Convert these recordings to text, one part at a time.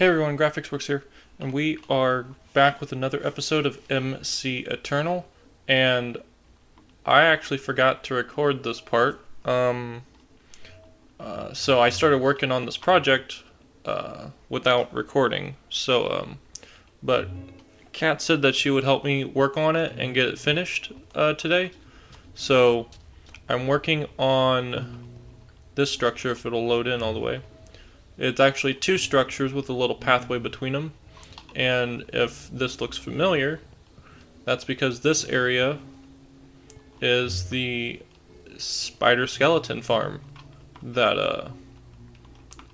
Hey everyone, GraphicsWorks here, and we are back with another episode of MC Eternal, and I actually forgot to record this part, so I started working on this project without recording, but Kat said that she would help me work on it and get it finished today, so I'm working on this structure if it'll load in all the way. It's actually two structures with a little pathway between them, and if this looks familiar, that's because this area is the spider skeleton farm that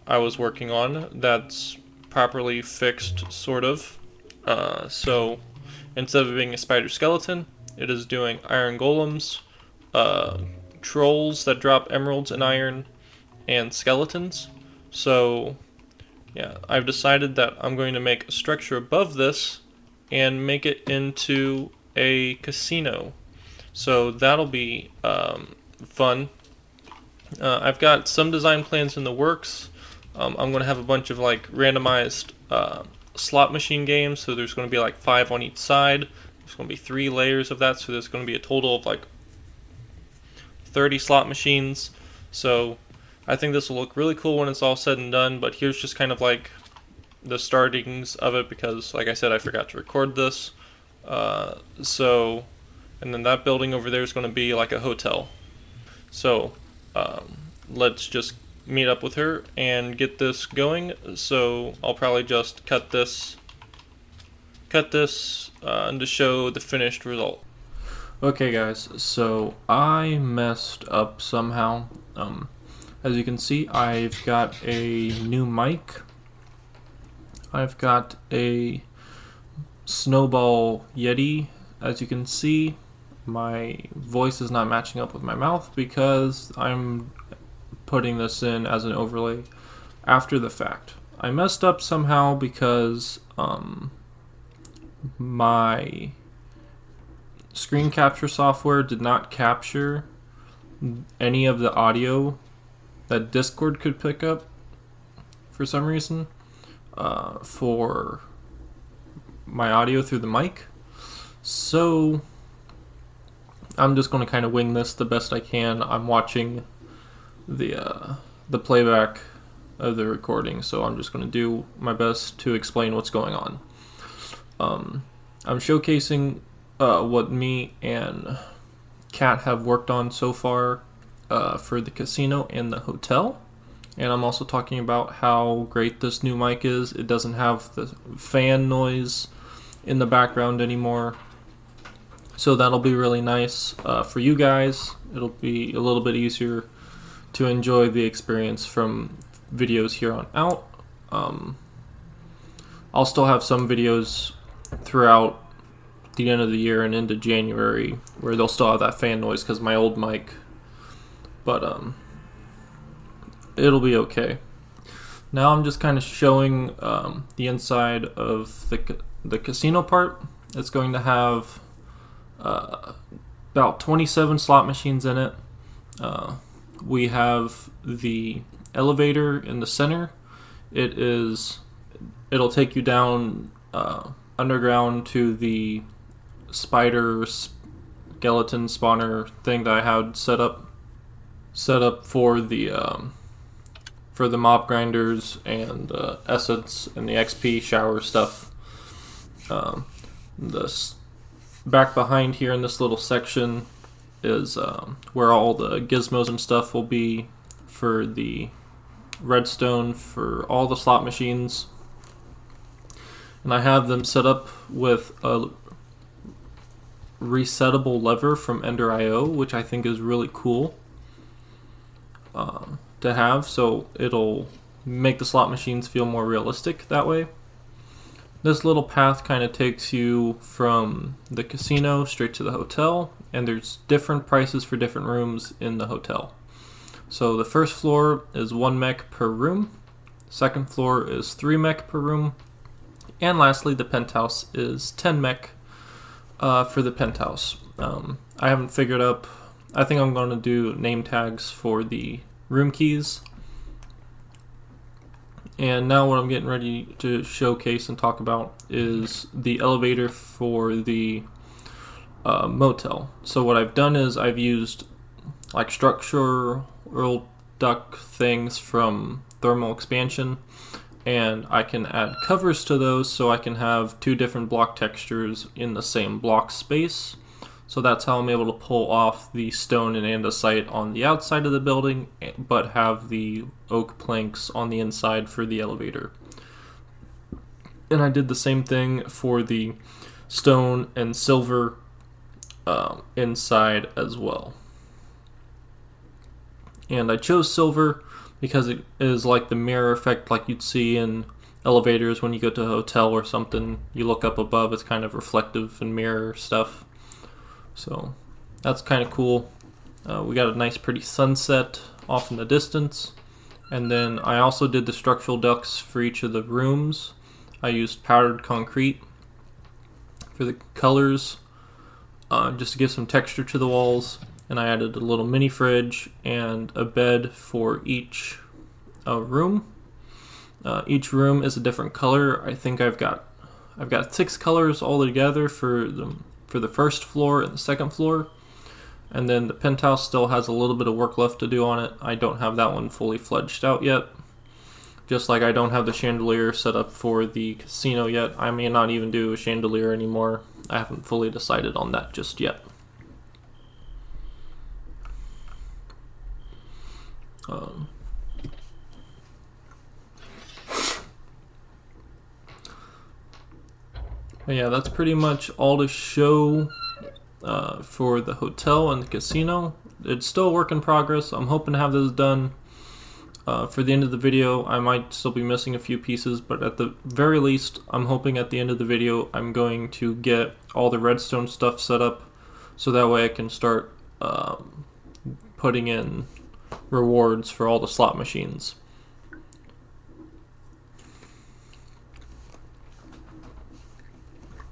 I was working on. That's properly fixed, sort of. So instead of being a spider skeleton, it is doing iron golems, trolls that drop emeralds and iron, and skeletons. So, yeah, I've decided that I'm going to make a structure above this and make it into a casino. So that'll be fun. I've got some design plans in the works. I'm going to have a bunch of like randomized slot machine games. So there's going to be like 5 on each side. There's going to be 3 layers of that. So there's going to be a total of like 30 slot machines. So I think this will look really cool when it's all said and done, but here's just kind of like the startings of it because, like I said, I forgot to record this. And then that building over there is going to be like a hotel. So let's just meet up with her and get this going. So I'll probably just cut this and to show the finished result. Okay guys, so I messed up somehow. As you can see, I've got a new mic. I've got a Snowball Yeti. As you can see, my voice is not matching up with my mouth because I'm putting this in as an overlay after the fact. I messed up somehow because my screen capture software did not capture any of the audio that Discord could pick up for some reason for my audio through the mic. So I'm just going to kind of wing this the best I can. I'm watching the playback of the recording, so I'm just going to do my best to explain what's going on. I'm showcasing what me and Kat have worked on so far for the casino and the hotel, and I'm also talking about how great this new mic is. It doesn't have the fan noise in the background anymore, so that'll be really nice for you guys. It'll be a little bit easier to enjoy the experience from videos here on out. I'll still have some videos throughout the end of the year and into January where they'll still have that fan noise because my old mic, but it'll be okay. Now I'm just kind of showing the inside of the casino part. It's going to have about 27 slot machines in it. We have the elevator in the center. It'll take you down underground to the spider skeleton spawner thing that I had set up for the mob grinders and essence and the XP shower stuff. This back behind here in this little section is where all the gizmos and stuff will be for the redstone for all the slot machines, and I have them set up with a resettable lever from Ender.io, which I think is really cool to have, so it'll make the slot machines feel more realistic that way. This little path kind of takes you from the casino straight to the hotel, and there's different prices for different rooms in the hotel. So the first floor is 1 mech per room, second floor is 3 mech per room, and lastly the penthouse is 10 mech for the penthouse. I haven't figured up, I think I'm going to do name tags for the room keys, And now what I'm getting ready to showcase and talk about is the elevator for the motel. So what I've done is I've used like structural duct things from thermal expansion, and I can add covers to those so I can have two different block textures in the same block space. So that's how I'm able to pull off the stone and andesite on the outside of the building, but have the oak planks on the inside for the elevator. And I did the same thing for the stone and silver inside as well. And I chose silver because it is like the mirror effect like you'd see in elevators when you go to a hotel or something. You look up above, it's kind of reflective and mirror stuff. So that's kind of cool. We got a nice pretty sunset off in the distance. And then I also did the structural ducts for each of the rooms. I used powdered concrete for the colors, just to give some texture to the walls. And I added a little mini fridge and a bed for each room. Each room is a different color. I think I've got 6 colors all together for the first floor and the second floor. And then the penthouse still has a little bit of work left to do on it. I don't have that one fully fledged out yet. Just like I don't have the chandelier set up for the casino yet. I may not even do a chandelier anymore. I haven't fully decided on that just yet. But yeah, that's pretty much all to show for the hotel and the casino. It's still a work in progress. I'm hoping to have this done for the end of the video. I might still be missing a few pieces, but at the very least, I'm hoping at the end of the video I'm going to get all the redstone stuff set up so that way I can start putting in rewards for all the slot machines.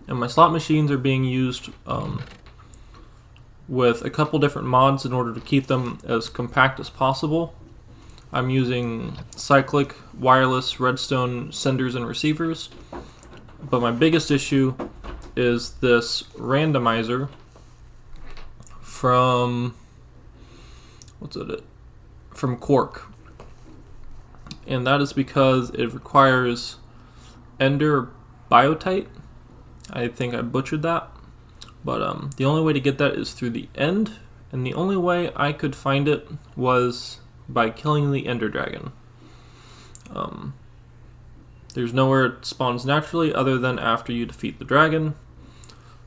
And my slot machines are being used with a couple different mods in order to keep them as compact as possible. I'm using cyclic wireless redstone senders and receivers, but my biggest issue is this randomizer from from Quark, and that is because it requires Ender biotite. I think I butchered that, but the only way to get that is through the end, and the only way I could find it was by killing the Ender Dragon. There's nowhere it spawns naturally other than after you defeat the dragon.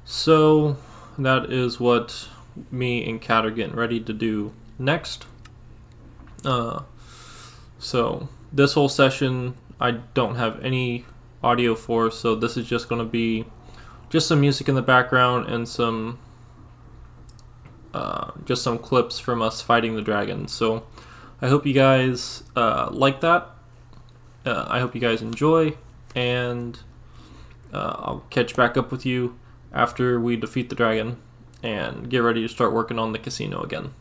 So that is what me and Kat are getting ready to do next. So this whole session I don't have any audio for, so this is just going to be just some music in the background and some just some clips from us fighting the dragon. So I hope you guys like that. I hope you guys enjoy, and I'll catch back up with you after we defeat the dragon and get ready to start working on the casino again.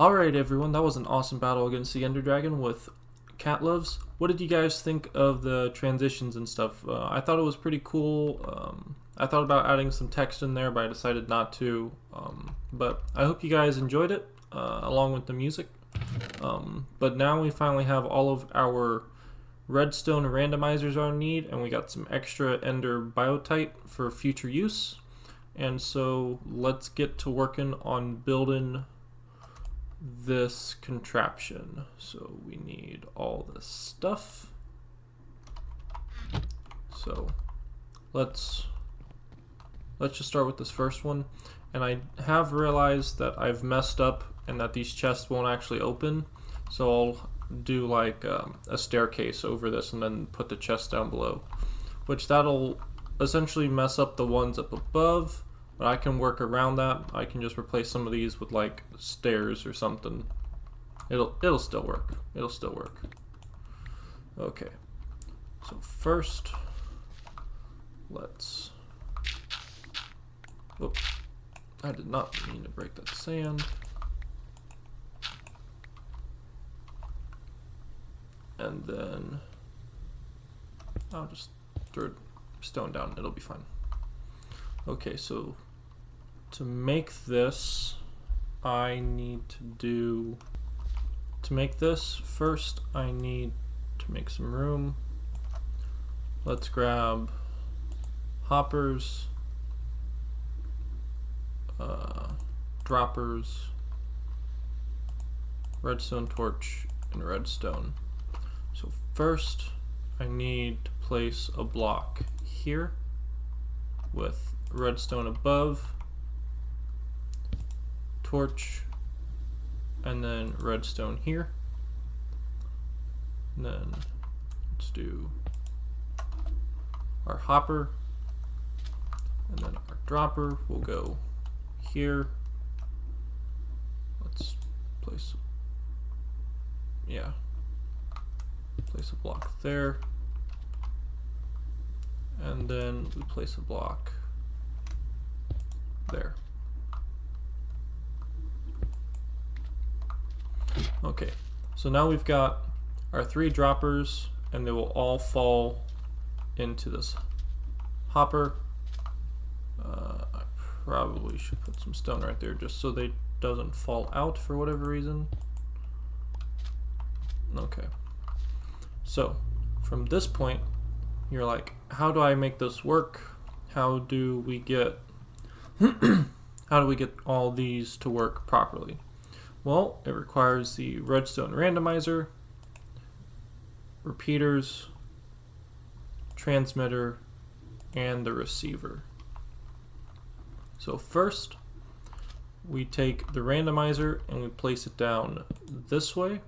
Alright everyone, that was an awesome battle against the Ender Dragon with Cat Loves. What did you guys think of the transitions and stuff? I thought it was pretty cool. I thought about adding some text in there, but I decided not to. But I hope you guys enjoyed it, along with the music. But now we finally have all of our redstone randomizers I need, and we got some extra ender biotite for future use. And so let's get to working on building this contraption. So we need all this stuff. So let's just start with this first one. And I have realized that I've messed up and that these chests won't actually open. So I'll do like a staircase over this and then put the chest down below, which that'll essentially mess up the ones up above. But I can work around that. I can just replace some of these with like stairs or something. It'll still work. It'll still work. Okay. So first, let's. Oh, I did not mean to break that sand. And then I'll just throw stone down. It'll be fine. Okay, so to make this, I need to make this, first I need to make some room. Let's grab hoppers, droppers, redstone torch, and redstone. So first I need to place a block here with redstone above, torch, and then redstone here. And then let's do our hopper, and then our dropper will go here. Let's place, place a block there, and then we place a block there. Okay, so now we've got our 3 droppers, and they will all fall into this hopper. I probably should put some stone right there just so they doesn't fall out for whatever reason. Okay, so from this point you're like, how do I make this work? How do we get how do we get all these to work properly? Well, it requires the redstone randomizer, repeaters, transmitter, and the receiver. So first, we take the randomizer and we place it down this way.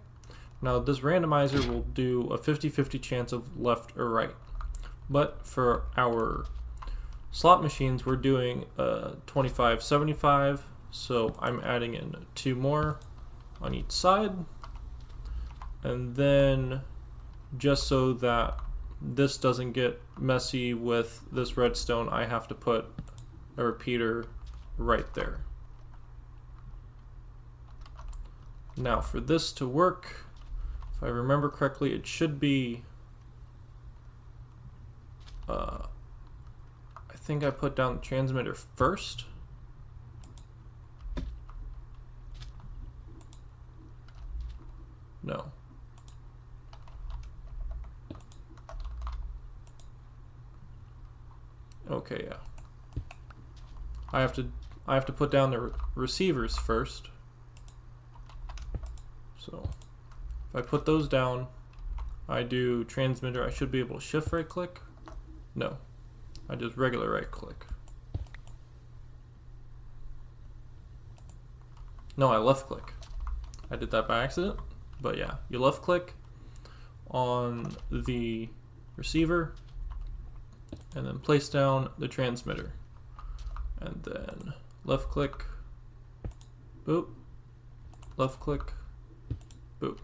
Now this randomizer will do a 50-50 chance of left or right. But for our slot machines, we're doing 25-75. So I'm adding in 2 more on each side. And then just so that this doesn't get messy with this redstone, I have to put a repeater right there. Now for this to work, if I remember correctly, it should be I think I put down the transmitter first. No. Okay, yeah. I have to put down the receivers first. So if I put those down, I do transmitter. I should be able to shift right click. No, I just regular right click. No, I left click. I did that by accident, but yeah, you left click on the receiver and then place down the transmitter, and then left click, boop, left click, boop.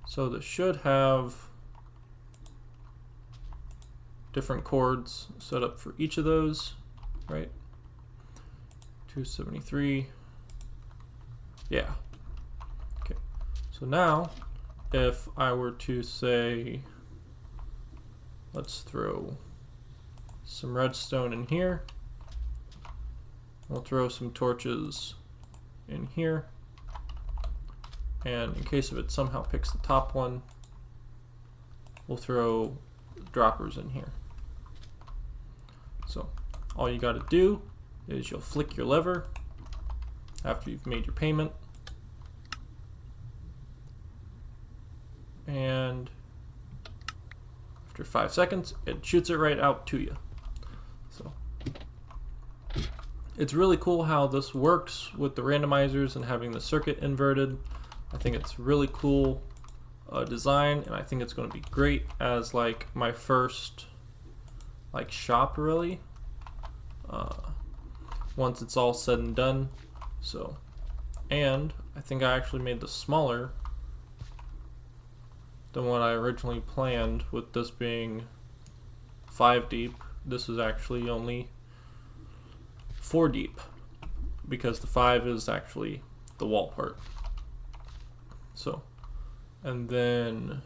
So this should have different cords set up for each of those, right? 273. Yeah. Okay. So now if I were to say, let's throw some redstone in here. We'll throw some torches in here. And in case if it somehow picks the top one, we'll throw droppers in here. So all you got to do is you'll flick your lever after you've made your payment. And after 5 seconds, it shoots it right out to you. So it's really cool how this works with the randomizers and having the circuit inverted. I think it's really cool design, and I think it's going to be great as like my first like shop really once it's all said and done. So, and I think I actually made this smaller than what I originally planned, with this being 5 deep. This is actually only 4 deep because the 5 is actually the wall part. So, and then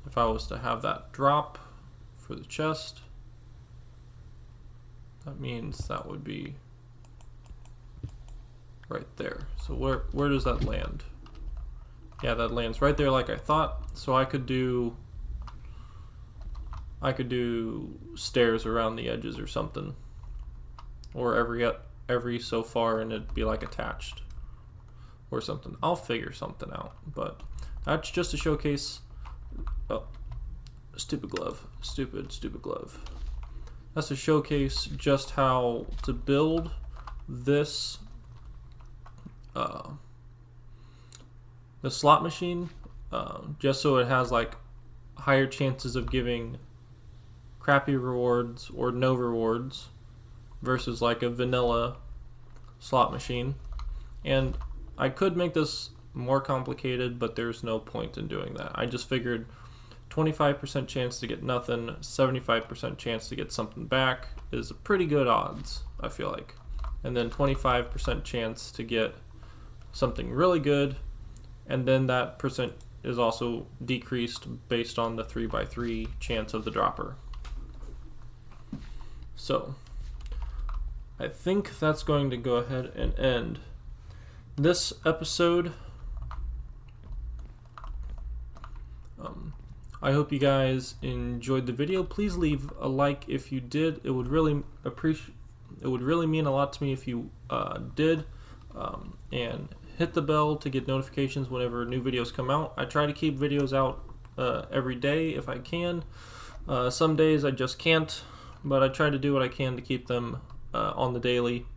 if I was to have that drop for the chest, that means that would be right there. So where does that land? Yeah, that lands right there like I thought. So I could do stairs around the edges or something, or every so far, and it'd be like attached or something. I'll figure something out, but that's just a showcase. Oh, stupid glove, stupid glove. That's a showcase just how to build this the slot machine, just so it has like higher chances of giving crappy rewards or no rewards versus like a vanilla slot machine. And I could make this more complicated, but there's no point in doing that. I just figured 25% chance to get nothing, 75% chance to get something back is a pretty good odds, I feel like. And then 25% chance to get something really good, and then that percent is also decreased based on the 3x3 chance of the dropper. So I think that's going to go ahead and end this episode. I hope you guys enjoyed the video. Please leave a like if you did. It would really mean a lot to me if you did. And hit the bell to get notifications whenever new videos come out. I try to keep videos out every day if I can. Some days I just can't, but I try to do what I can to keep them on the daily.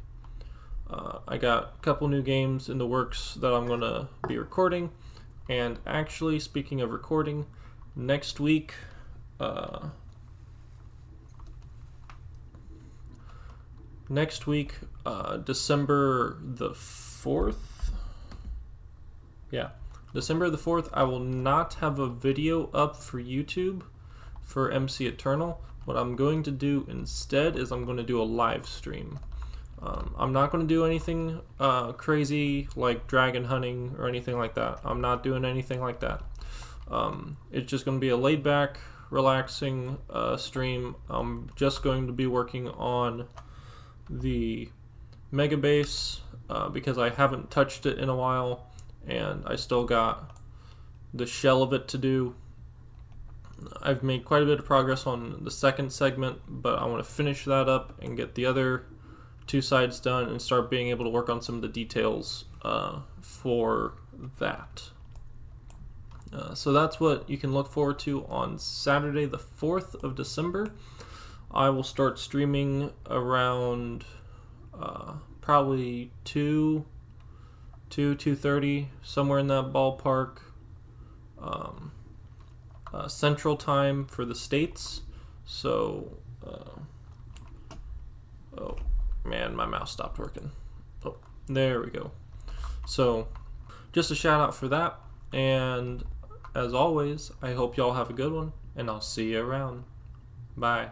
I got a couple new games in the works that I'm going to be recording. And actually, speaking of recording, next week, December the 4th, December the 4th, I will not have a video up for YouTube for MC Eternal. What I'm going to do instead is I'm going to do a live stream. I'm not going to do anything crazy like dragon hunting or anything like that. I'm not doing anything like that. It's just going to be a laid back, relaxing stream. I'm just going to be working on the mega base because I haven't touched it in a while, and I still got the shell of it to do. I've made quite a bit of progress on the second segment, but I want to finish that up and get the other 2 sides done and start being able to work on some of the details for that. So that's what you can look forward to on Saturday the 4th of December. I will start streaming around probably 2:30, somewhere in that ballpark, Central Time for the States. So, oh man, my mouse stopped working. Oh, there we go. So, just a shout out for that. And as always, I hope y'all have a good one, and I'll see you around. Bye.